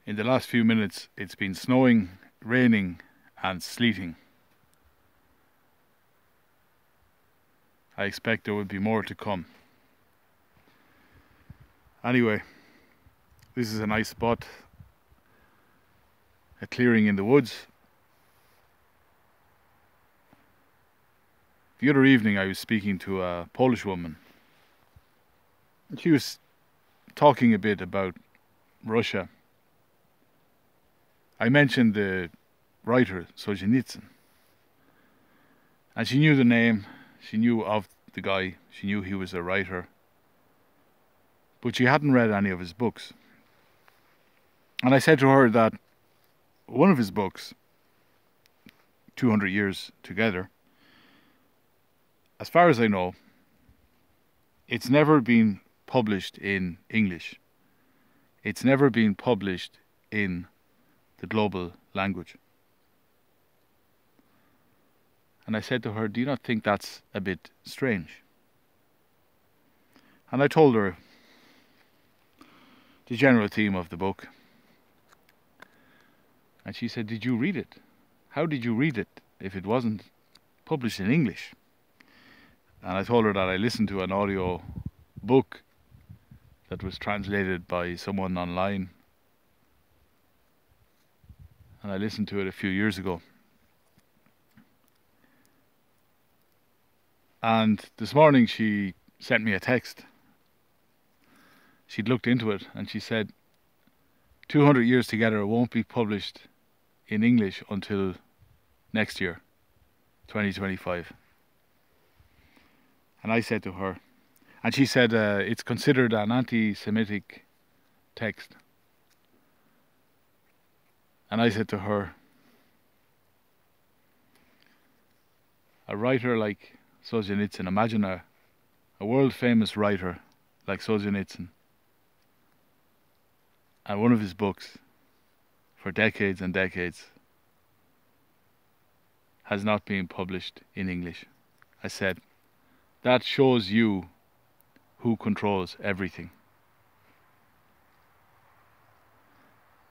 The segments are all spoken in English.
In the last few minutes, it's been snowing, raining, and sleeting. I expect there will be more to come. Anyway, this is a nice spot, a clearing in the woods. The other evening I was speaking to a Polish woman. She was talking a bit about Russia. I mentioned the writer Solzhenitsyn. And she knew the name, she knew of the guy, she knew he was a writer. But she hadn't read any of his books. And I said to her that one of his books, 200 Years Together, as far as I know, it's never been published in English. It's never been published in the global language. And I said to her, do you not think that's a bit strange? And I told her the general theme of the book. And she said, did you read it? How did you read it if it wasn't published in English? And I told her that I listened to an audio book that was translated by someone online. And I listened to it a few years ago. And this morning she sent me a text. She'd looked into it and she said, 200 Years Together won't be published in English until next year, 2025. And I said to her, and she said it's considered an anti-Semitic text. And I said to her, a writer like Solzhenitsyn, imagine a world-famous writer like Solzhenitsyn, and one of his books, for decades and decades, has not been published in English. I said, that shows you who controls everything.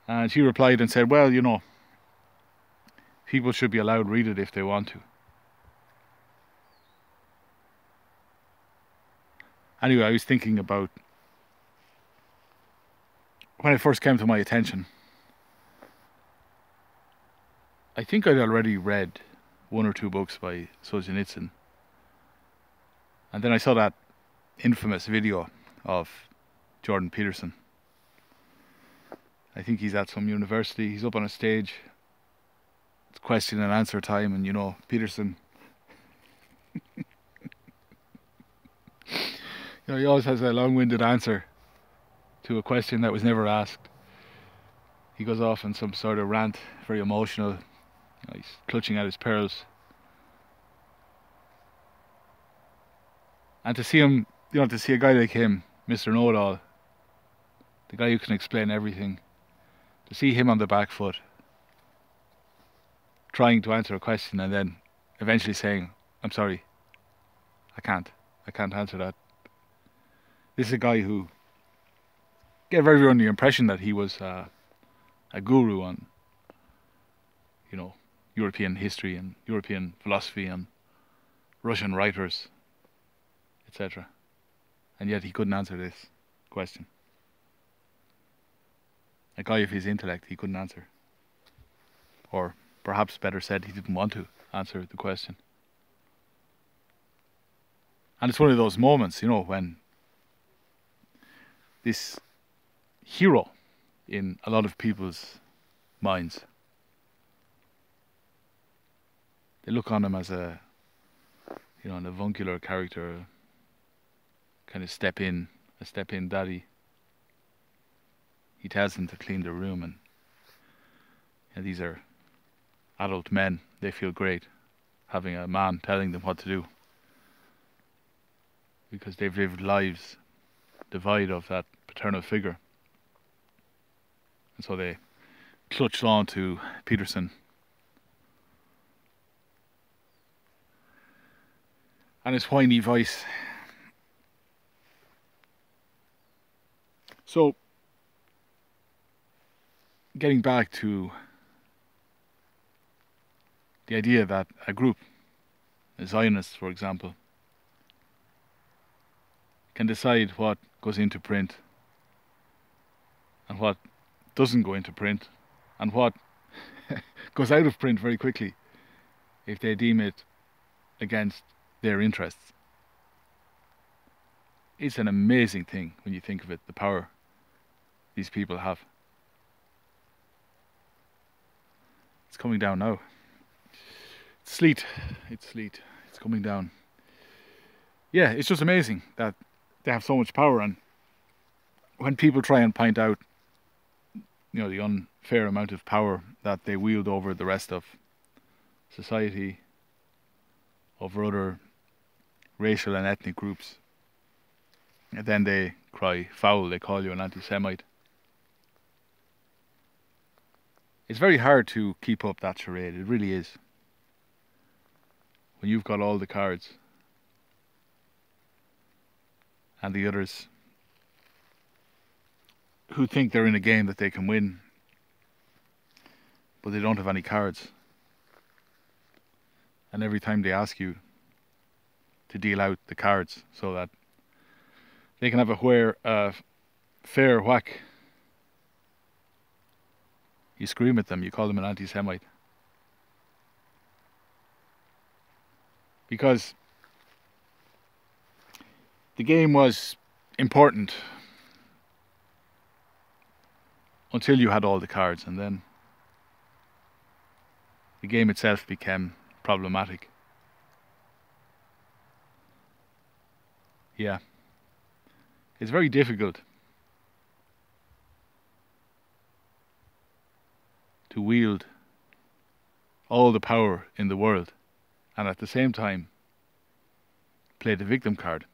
And she replied and said, well, you know, people should be allowed to read it if they want to. Anyway, I was thinking about, when it first came to my attention, I think I'd already read one or two books by Solzhenitsyn. And then I saw that infamous video of Jordan Peterson. I think he's at some university, he's up on a stage, it's question and answer time, and you know, Peterson, you know, he always has a long-winded answer to a question that was never asked. He goes off in some sort of rant, very emotional, you know, he's clutching at his pearls. And to see him, you know, to see a guy like him, Mr. Know-It-All, the guy who can explain everything, to see him on the back foot, trying to answer a question and then eventually saying, I'm sorry, I can't answer that. This is a guy who gave everyone the impression that he was a guru on, you know, European history and European philosophy and Russian writers, etc. And yet he couldn't answer this question. A guy of his intellect he couldn't answer. Or perhaps better said, he didn't want to answer the question. And it's one of those moments, you know, when this hero in a lot of people's minds, they look on him as a, you know, an avuncular character, kind of step in daddy. He tells them to clean their room, and you know, these are adult men. They feel great having a man telling them what to do, because they've lived lives devoid of that paternal figure. And so they clutched on to Peterson. And his whiny voice. So, getting back to the idea that a group, the Zionists, for example, can decide what goes into print and what doesn't go into print and what goes out of print very quickly if they deem it against their interests. It's an amazing thing when you think of it, the power these people have. It's coming down now. It's sleet. It's sleet. It's coming down. Yeah, it's just amazing that they have so much power, and when people try and point out, the unfair amount of power that they wield over the rest of society, over other racial and ethnic groups, and then they cry foul, they call you an anti-Semite. It's very hard to keep up that charade, it really is. When you've got all the cards and the others who think they're in a game that they can win, but they don't have any cards. And every time they ask you to deal out the cards so that they can have a fair whack, you scream at them, you call them an anti-Semite. Because the game was important until you had all the cards, and then the game itself became problematic. Yeah. It's very difficult to wield all the power in the world and at the same time play the victim card.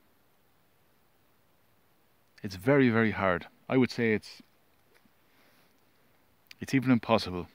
It's very, very hard. I would say it's even impossible.